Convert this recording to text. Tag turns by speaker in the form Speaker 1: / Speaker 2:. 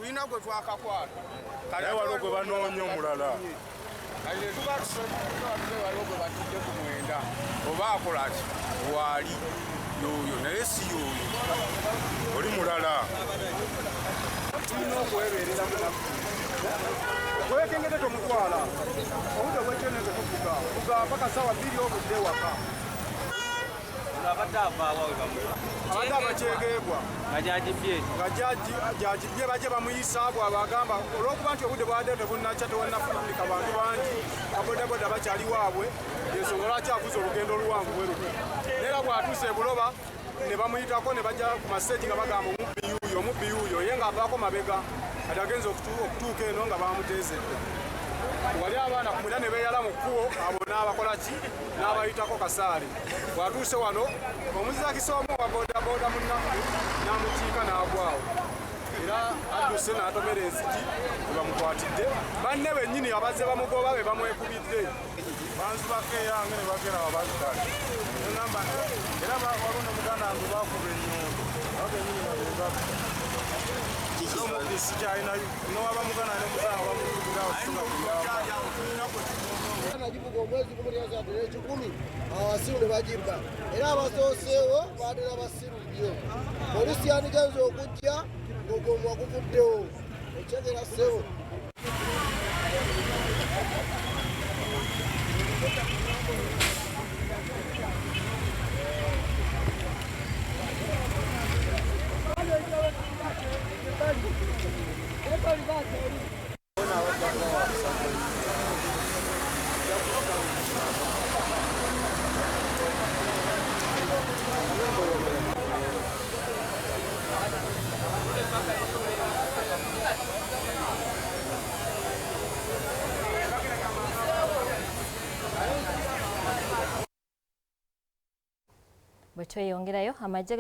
Speaker 1: tulina gwe twakakwata
Speaker 2: naye waliwo gwe banoonya omulala
Speaker 1: kale tuba tusobola waliwo gwe batudde ku mwenda oba akola ki waali yoyo naye si yoyo oli mulala tulina okweberera munaku gwekengede tomutwala obudde bwekyoneze tuvuga vuga paka sawa 2 obudde waka abadde abakyegeebwa nga jajibye bajje bamuyisaago abagamba olwokuba nti obudde bwadde tebunakya tewannafulumika bantu bangi abodaboda bakyali waabwe ensonga lwaki avuza olugendo oluwanvu bwe luti neera bw'atuuse ebuloba ne bamuyitako ne bajja ku maseegi nga bagamba omubbi yuuyo ye ng'avaako mabega ati agenza okutuuka eno nga bamuteezedde wali abaana ku mwenda ne beeyala mu kkubo abo n'abakola ki n'abayitako kasaale bw'atuuse wano omuzizakisa omu wa bodaboda munnaku n'amukiika n'agwawo era adduse n'atomera enzigi we bamukwatidde banne bennyini abazze bamugoba be bamwekubidde banzibako eyange ne bagera wabaddala egamba era waliwo ne muganda wange bakuba ennyundo abagenyini nabebaku omukisi kyalinayo nowaba muganda ne muganda wabamukubirawo
Speaker 3: nagivuga omwezi gumu lyazadde 10 abasiru ne bagibba era abasooseewo baadira basiru nnyo polisi yandigenza okujja ng'ogomwa guvuddewo okyegera ssebo
Speaker 4: bwe tweyongerayo amajje